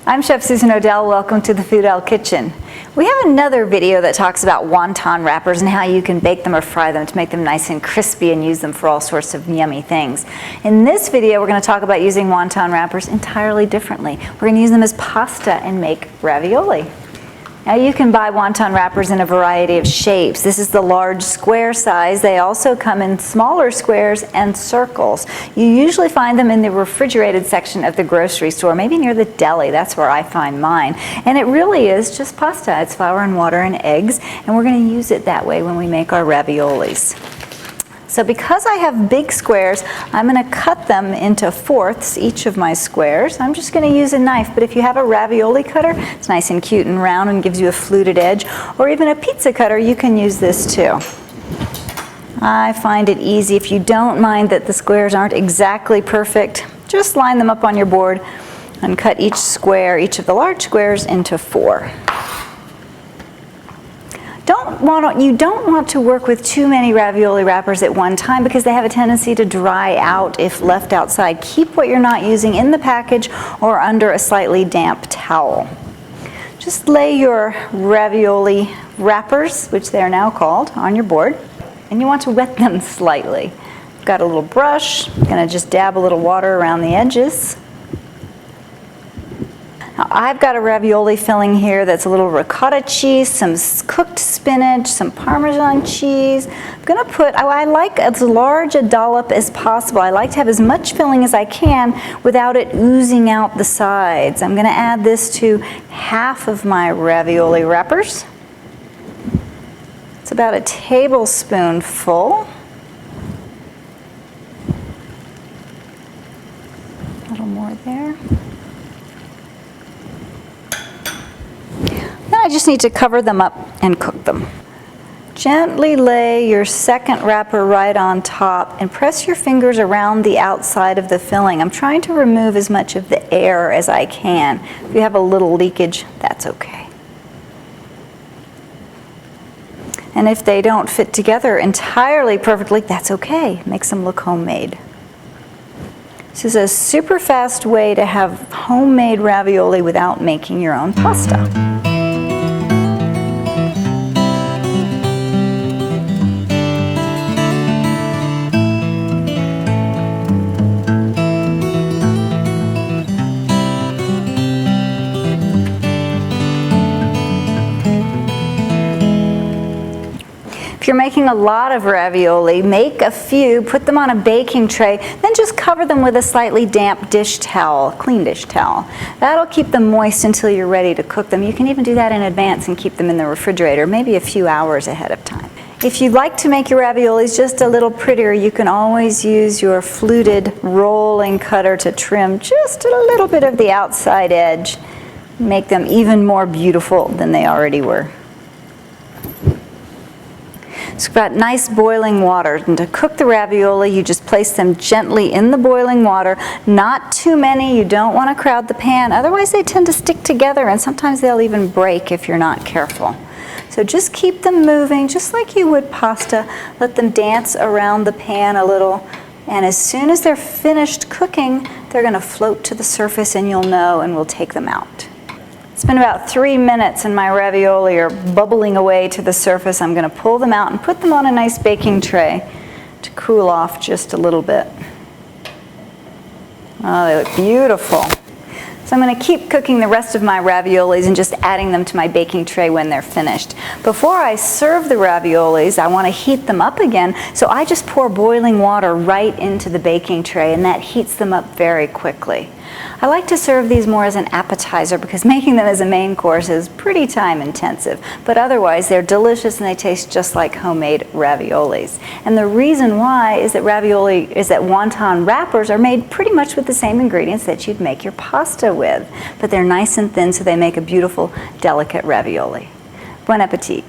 I'm Chef Susan Odell. Welcome to the Food L Kitchen. We have another video that talks about wonton wrappers and how you can bake them or fry them to make them nice and crispy and use them for all sorts of yummy things. In this video, we're going to talk about using wonton wrappers entirely differently. We're going to use them as pasta and make ravioli. Now you can buy wonton wrappers in a variety of shapes. This is the large square size. They also come in smaller squares and circles. You usually find them in the refrigerated section of the grocery store, maybe near the deli. That's where I find mine. And it really is just pasta. It's flour and water and eggs, and we're going to use it that way when we make our raviolis. So because I have big squares, I'm going to cut them into fourths, each of my squares. I'm just going to use a knife, but if you have a ravioli cutter, it's nice and cute and round and gives you a fluted edge, or even a pizza cutter, you can use this too. I find it easy. If you don't mind that the squares aren't exactly perfect, just line them up on your board and cut each square, each of the large squares, into 4. You don't want to work with too many ravioli wrappers at one time because they have a tendency to dry out if left outside. Keep what you're not using in the package or under a slightly damp towel. Just lay your ravioli wrappers, which they are now called, on your board, and you want to wet them slightly. I've got a little brush. I'm going to just dab a little water around the edges. Now, I've got a ravioli filling here that's a little ricotta cheese, some cooked spinach, some Parmesan cheese. I'm going to put, I like as large a dollop as possible. I like to have as much filling as I can without it oozing out the sides. I'm going to add this to half of my ravioli wrappers. It's about a tablespoonful. A little more there. I just need to cover them up and cook them. Gently lay your second wrapper right on top and press your fingers around the outside of the filling. I'm trying to remove as much of the air as I can. If you have a little leakage, that's okay. And if they don't fit together entirely perfectly, that's okay. It makes them look homemade. This is a super fast way to have homemade ravioli without making your own pasta. If you're making a lot of ravioli, make a few, put them on a baking tray, then just cover them with a slightly damp dish towel, clean dish towel. That'll keep them moist until you're ready to cook them. You can even do that in advance and keep them in the refrigerator, maybe a few hours ahead of time. If you'd like to make your raviolis just a little prettier, you can always use your fluted rolling cutter to trim just a little bit of the outside edge, make them even more beautiful than they already were. So we've got nice boiling water, and to cook the ravioli you just place them gently in the boiling water, not too many. You don't want to crowd the pan, otherwise they tend to stick together and sometimes they'll even break if you're not careful. So just keep them moving just like you would pasta. Let them dance around the pan a little, and as soon as they're finished cooking they're going to float to the surface and you'll know, and we'll take them out. It's been about 3 minutes and my ravioli are bubbling away to the surface. I'm going to pull them out and put them on a nice baking tray to cool off just a little bit. Oh, they look beautiful. So I'm going to keep cooking the rest of my raviolis and just adding them to my baking tray when they're finished. Before I serve the raviolis, I want to heat them up again, so I just pour boiling water right into the baking tray, and that heats them up very quickly. I like to serve these more as an appetizer because making them as a main course is pretty time intensive, but otherwise they're delicious and they taste just like homemade raviolis. And the reason why is that wonton wrappers are made pretty much with the same ingredients that you'd make your pasta with, but they're nice and thin so they make a beautiful, delicate ravioli. Buon appetit.